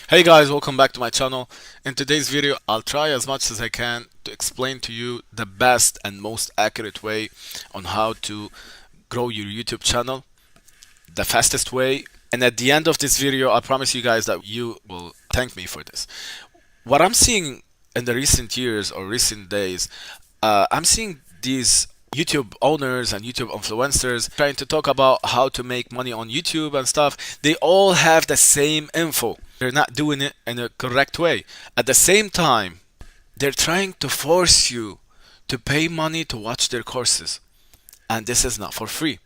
Hey guys, welcome back to my channel. In today's video, I'll try as much as I can to explain to you the best and most accurate way on how to grow your YouTube channel, the fastest way. And at the end of this video, I promise you guys that you will thank me for this. What I'm seeing in the recent years or recent days, I'm seeing these YouTube owners and YouTube influencers trying to talk about how to make money on YouTube and stuff. They all have the same info. They're not doing it in a correct way. At the same time, they're trying to force you to pay money to watch their courses. And this is not for free.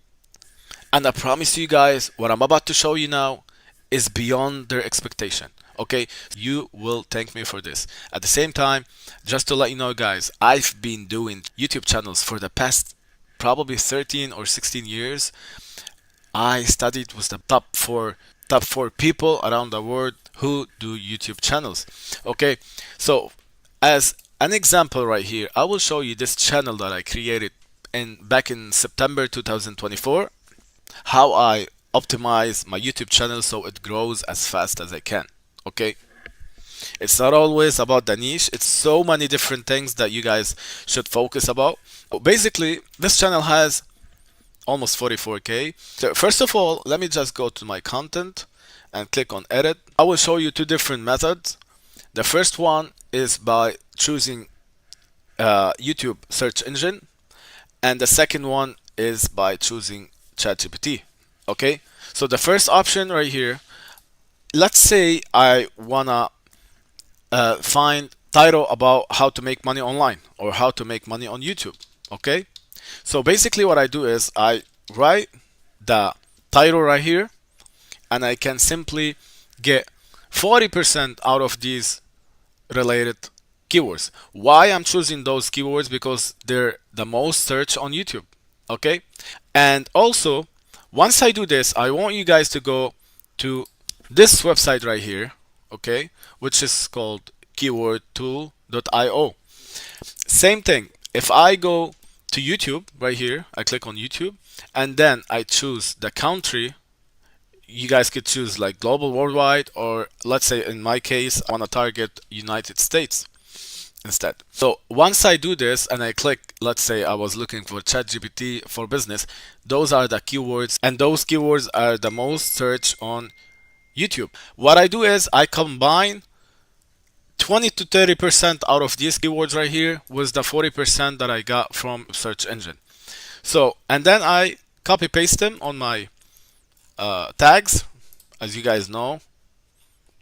And I promise you guys, what I'm about to show you now is beyond their expectation. Okay, you will thank me for this. At the same time, just to let you know guys, I've been doing YouTube channels for the past probably 13 or 16 years. I studied with the top four people around the world who do YouTube channels. Okay, so as an example right here, I will show you this channel that I created back in September 2024, how I optimize my YouTube channel so it grows as fast as I can. Okay, it's not always about the niche, it's so many different things that you guys should focus about. Basically, this channel has almost 44k. So first of all, let me just go to my content and click on edit. I will show you two different methods. The first one is by choosing YouTube search engine, and the second one is by choosing ChatGPT. Okay, so the first option right here, let's say I wanna find title about how to make money online or how to make money on YouTube. Okay, so basically what I do is I write the title right here, and I can simply get 40% out of these related keywords. Why I'm choosing those keywords? Because they're the most searched on YouTube. Okay, and also once I do this, I want you guys to go to this website right here, okay, which is called keywordtool.io. Same thing. If I go to YouTube right here, I click on YouTube, and then I choose the country. You guys could choose like global, worldwide, or let's say in my case, I want to target United States instead. So once I do this and I click, let's say I was looking for ChatGPT for business, those are the keywords, and those keywords are the most searched on YouTube. What I do is I combine 20 to 30% out of these keywords right here with the 40% that I got from search engine. So, and then I copy paste them on my tags. As you guys know,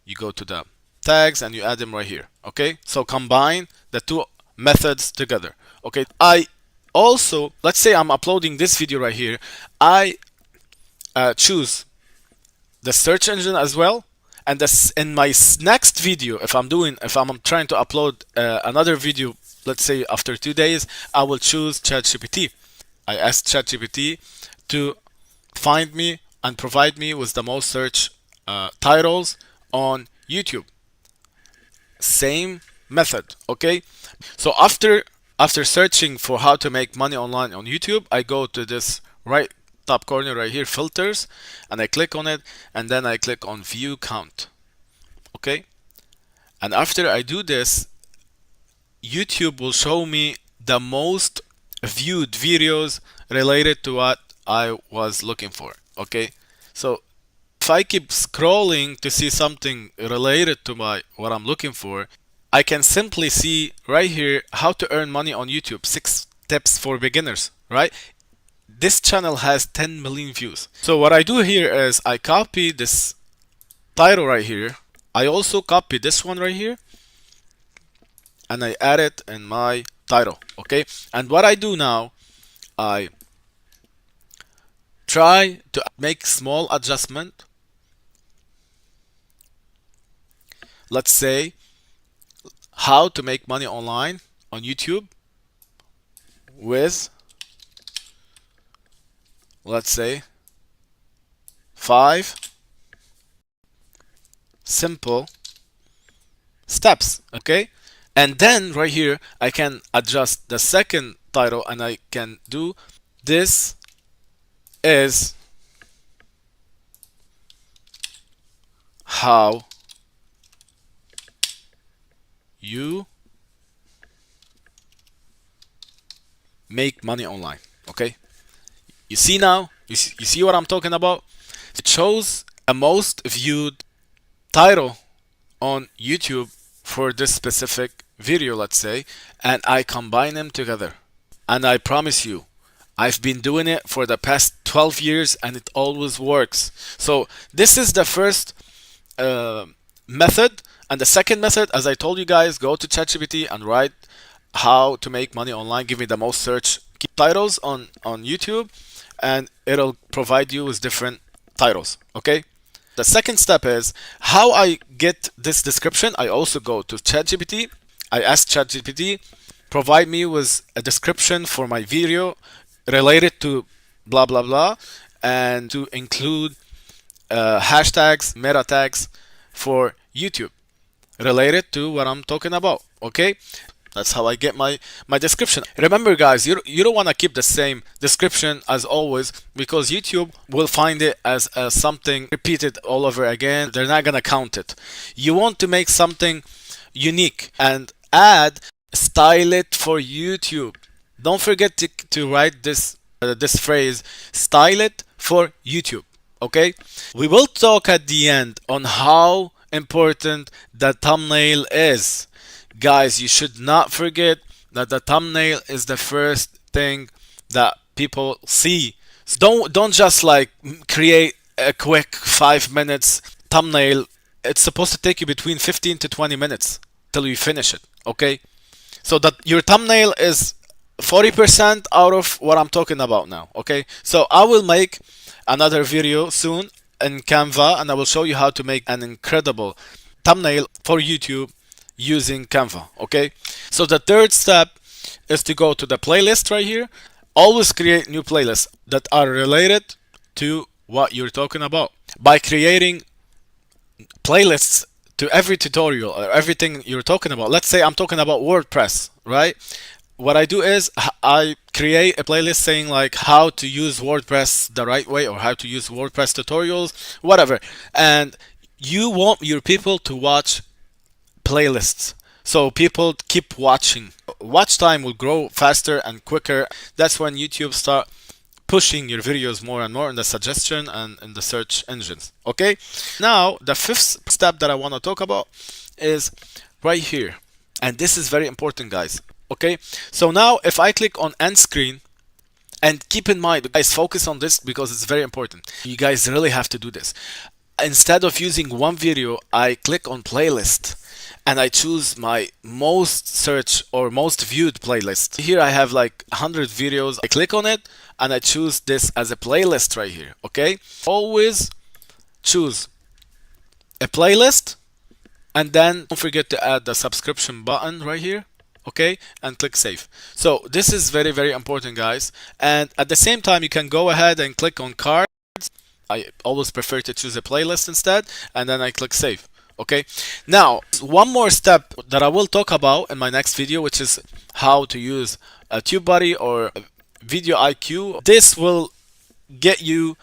you go to the tags and you add them right here. Okay, so combine the two methods together. Okay, I also, let's say I'm uploading this video right here, I choose the search engine as well, and this in my next video, if I'm trying to upload another video, let's say after 2 days, I will choose ChatGPT. I ask ChatGPT to find me and provide me with the most search titles on YouTube. Same method. Okay, so after searching for how to make money online on YouTube, I go to this right top corner right here, filters, and I click on it, and then I click on view count. Okay, and after I do this, YouTube will show me the most viewed videos related to what I was looking for. Okay, so if I keep scrolling to see something related to what I'm looking for, I can simply see right here how to earn money on YouTube, 6 tips for beginners, right? This channel has 10 million views. So what I do here is I copy this title right here. I also copy this one right here, and I add it in my title. Okay, and what I do now, I try to make small adjustment. Let's say how to make money online on YouTube with, let's say, 5 simple steps. Okay, and then right here I can adjust the second title, and I can do this is how you make money online. Okay, you see now, you see what I'm talking about. It shows a most viewed title on YouTube for this specific video, let's say, and I combine them together. And I promise you, I've been doing it for the past 12 years and it always works. So this is the first method. And the second method, as I told you guys, go to ChatGPT and write how to make money online. Give me the most search titles on YouTube, and it'll provide you with different titles. Okay. The second step is how I get this description. I also go to ChatGPT. I ask ChatGPT, provide me with a description for my video related to blah blah blah, and to include hashtags, meta tags for YouTube related to what I'm talking about. Okay, that's how I get my description. Remember guys, you don't want to keep the same description as always, because YouTube will find it as something repeated all over again. They're not gonna count it. You want to make something unique and add, style it for YouTube. Don't forget to write this phrase, style it for YouTube. Okay, we will talk at the end on how important the thumbnail is. Guys, you should not forget that the thumbnail is the first thing that people see. So don't just like create a quick 5 minutes thumbnail. It's supposed to take you between 15 to 20 minutes till you finish it. Okay, so that your thumbnail is 40% out of what I'm talking about now. Okay, so I will make another video soon in Canva, and I will show you how to make an incredible thumbnail for YouTube using Canva. Okay, so the third step is to go to the playlist right here. Always create new playlists that are related to what you're talking about. By creating playlists to every tutorial or everything you're talking about, let's say I'm talking about WordPress, right? What I do is I create a playlist saying like how to use WordPress the right way, or how to use WordPress tutorials, whatever. And you want your people to watch playlists, so people keep watching. Watch time will grow faster and quicker. That's when YouTube start pushing your videos more and more in the suggestion and in the search engines. Okay, now the fifth step that I want to talk about is right here, and this is very important guys. Okay, so now if I click on end screen, and keep in mind guys, focus on this because it's very important. You guys really have to do this. Instead of using one video, I click on playlist and I choose my most search or most viewed playlist. Here I have like 100 videos. I click on it and I choose this as a playlist right here. Okay, always choose a playlist, and then don't forget to add the subscription button right here. Okay, and click save. So this is very, very important guys, and at the same time you can go ahead and click on cards. I always prefer to choose a playlist instead, and then I click save. Okay, now one more step that I will talk about in my next video, which is how to use a TubeBuddy or Video IQ. This will get you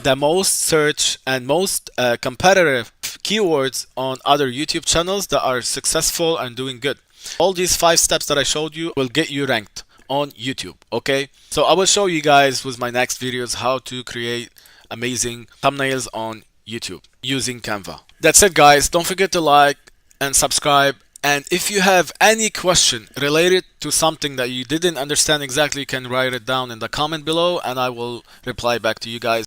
the most search and most competitive keywords on other YouTube channels that are successful and doing good. All these 5 steps that I showed you will get you ranked on YouTube. Okay, so I will show you guys with my next videos how to create amazing thumbnails on YouTube using Canva. That's it guys, don't forget to like and subscribe, and if you have any question related to something that you didn't understand exactly, you can write it down in the comment below and I will reply back to you guys.